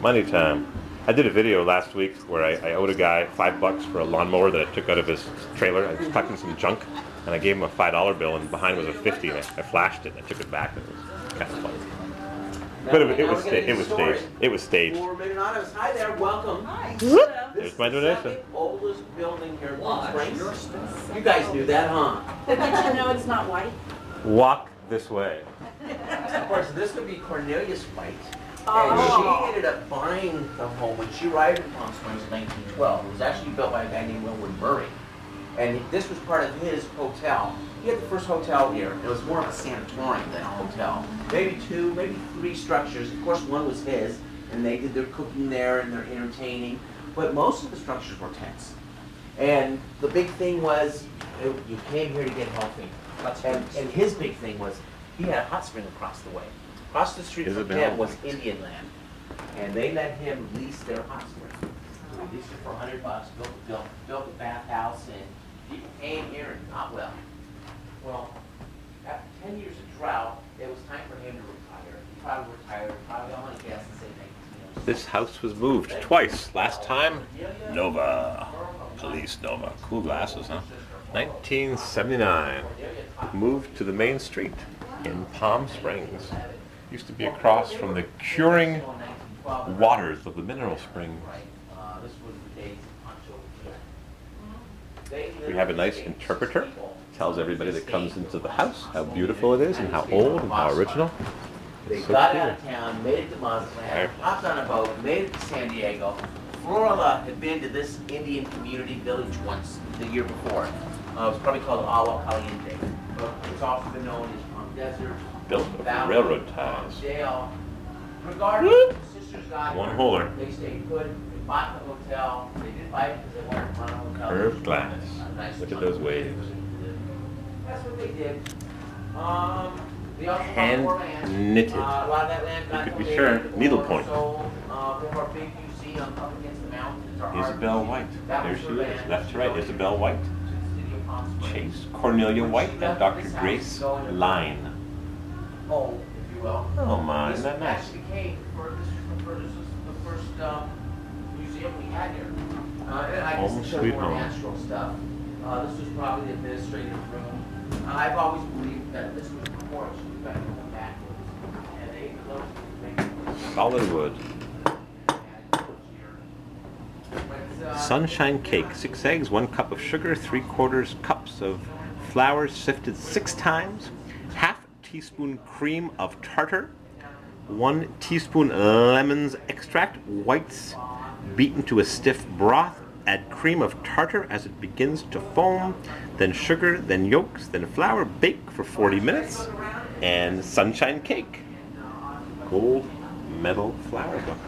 Money time. I did a video last week where I owed a guy $5 for a lawnmower that I took out of his trailer. I was collecting some junk, and I gave him a $5 bill, and behind was a 50, and I flashed it, and I took it back, and it was kind of funny. But it was staged. It was staged. Hi there, welcome. Hi. There's my donation. Second oldest building here in Palm Springs. You guys knew that, huh? Did you know it's not white? Walk this way. Of course, this would be Cornelius White. Oh. And she ended up buying the home when she arrived in Palm Springs in 1912. It was actually built by a guy named Wilbur Murray. And this was part of his hotel. He had the first hotel here. It was more of a sanatorium than a hotel. Maybe 2, maybe 3 structures. Of course, one was his, and they did their cooking there and their entertaining. But most of the structures were tents. And the big thing was, you came here to get healthy. And his big thing was, he had a hot spring across the way. Across the street from him was Indian land. And they let him lease their hot spring. So he leased it for $100, built a bathhouse, and people came here and got well. Well, after 10 years of drought, it was time for him to retire. He probably retired, probably I'm gonna guess and say 1906. This house was moved twice. Last time, Nova. Police Nova. Cool glasses, huh? 1979. Moved to the main street in Palm Springs. Used to be across from the curing waters of the mineral spring. We have a nice interpreter. Tells everybody that comes into the house how beautiful it is and how old and how original. They got out of town, made it to Mazatlan, hopped on a boat, made it to San Diego. Florida had been to this Indian community village once the year before. It was probably called Agua Caliente. It's often been known as Palm Desert. Built over railroad ties. Dale. Regardless, the sisters got one holer. They stayed put. They bought the hotel. They didn't buy it because they wanted to run a hotel. Curved glass. Look at those waves. That's what they did. They also Hand knitted. A lot of that land got You could be donated sure. to Needlepoint. So, we have our big museum up against the mountains. Our art Isabel museum. White. That There was she her is. land. Left to right. Isabel White. To the city of Palm Springs. Chase Cornelia When White she and left Dr. this house, Grace going Line. home, if you will. Oh my, This isn't that nice? actually came this is the first museum we had here. And I Home just showed sweet more home. natural stuff. This was probably the administrative room. I've always believed that this was the porch. You got to go backwards. And they closed it. Solid wood. Sunshine cake. 6 eggs, 1 cup of sugar, 3/4 cups of flour sifted 6 times, half teaspoon cream of tartar, 1 teaspoon lemon's extract, whites beaten to a stiff broth, add cream of tartar as it begins to foam, then sugar, then yolks, then flour, bake for 40 minutes, and sunshine cake. Gold medal flour book.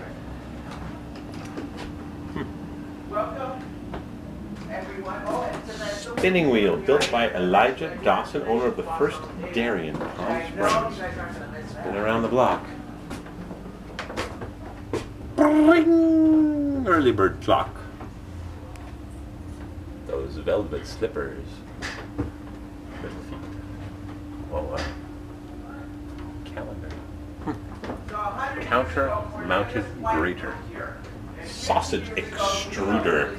Welcome, everyone. Oh, and so that's so Spinning wheel, built by Elijah Dawson, owner of the first dairy in Palm Springs. Spin around the block. Bring! Early bird clock. Those velvet slippers. Little feet. Whoa, calendar. Counter mounted grater. Sausage extruder.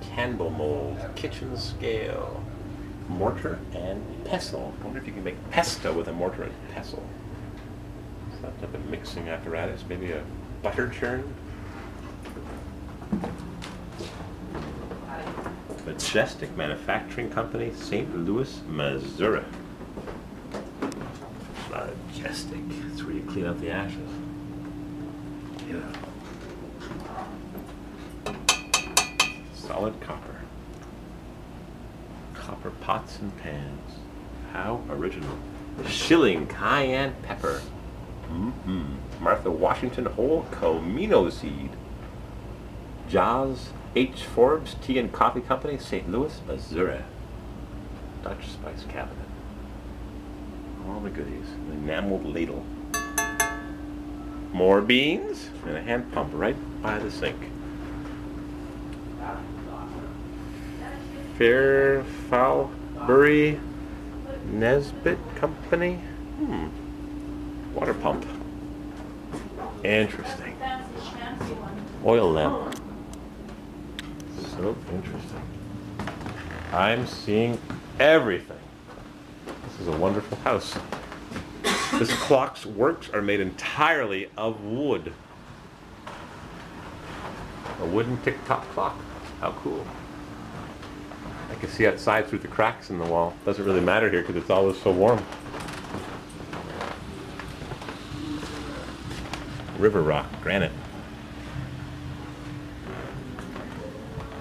Candle mold. Kitchen scale. Mortar and pestle. I wonder if you can make pesto with a mortar and pestle. Is that type of mixing apparatus? Maybe a butter churn? Majestic Manufacturing Company, St. Louis, Missouri. Majestic. That's where you clean up the ashes. Beautiful. Solid copper. Copper pots and pans. How original. Shilling cayenne pepper. Martha Washington whole comino seed. Jaws H. Forbes Tea and Coffee Company, St. Louis, Missouri. Dutch spice cabinet. All the goodies. An enameled ladle. More beans and a hand pump right by the sink. Fairfowbury Nesbitt Company. Water pump. Interesting. Fancy schmancy one. Oil lamp. So interesting. I'm seeing everything. This is a wonderful house. This clock's works are made entirely of wood. A wooden tick-tock clock. How cool. I can see outside through the cracks in the wall. Doesn't really matter here because it's always so warm. River rock, granite.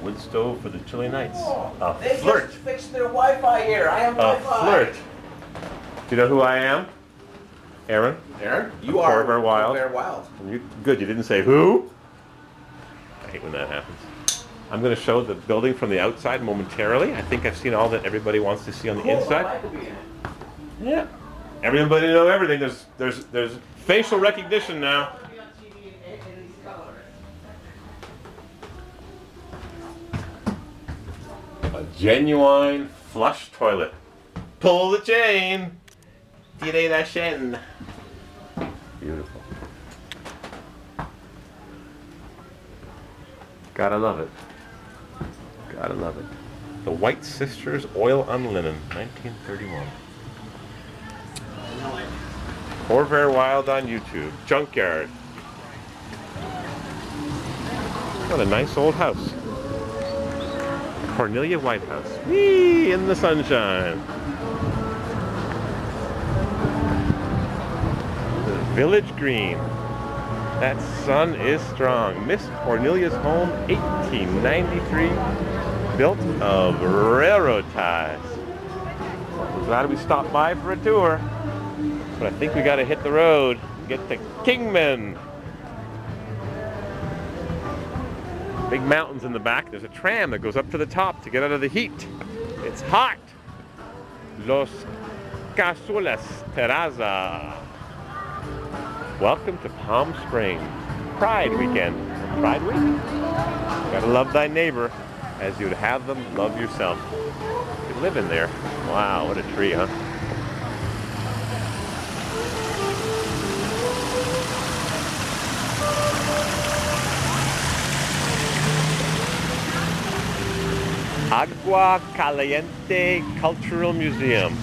Wood stove for the chilly nights. A They flirt. just fixed their Wi-Fi here. I have A Wi-Fi. flirt. Do you know who I am? Aaron? Aaron, you are Corvair Wild. Corvair Wild. Good, you didn't say who? I hate when that happens. I'm going to show the building from the outside momentarily. I think I've seen all that everybody wants to see on the inside. I could be in it. Yeah. Everybody know everything. There's facial recognition now. A genuine flush toilet. Pull the chain. Tire la chaîne. Beautiful. Gotta love it. Gotta love it. The White Sisters Oil on Linen, 1931. Corvair Wild on YouTube. Junkyard. What a nice old house. Cornelia White House. Whee! In the sunshine. The Village Green. That sun is strong. Miss Cornelia's home, 1893. Built of railroad ties. I'm glad we stopped by for a tour. But I think we gotta hit the road and get to Kingman. Big mountains in the back. There's a tram that goes up to the top to get out of the heat. It's hot. Los Casulas Terraza. Welcome to Palm Springs. Pride weekend. Pride week? Gotta love thy neighbor as you'd have them love yourself. You could live in there. Wow, what a tree, huh? Agua Caliente Cultural Museum.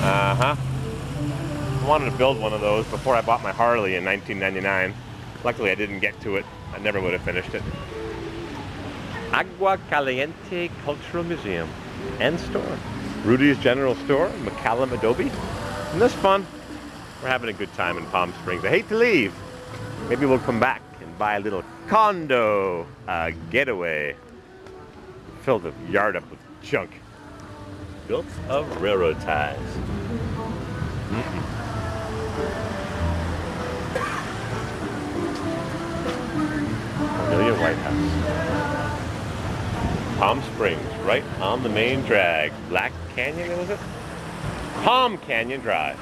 Uh-huh. I wanted to build one of those before I bought my Harley in 1999. Luckily I didn't get to it. I never would have finished it. Agua Caliente Cultural Museum and store. Rudy's General Store, McCallum Adobe. Isn't this fun? We're having a good time in Palm Springs. I hate to leave. Maybe we'll come back and buy a little condo, a getaway. Filled the yard up with junk. Built of railroad ties. Cornelia White House. Palm Springs, right on the main drag. Black Canyon, was it? Palm Canyon Drive.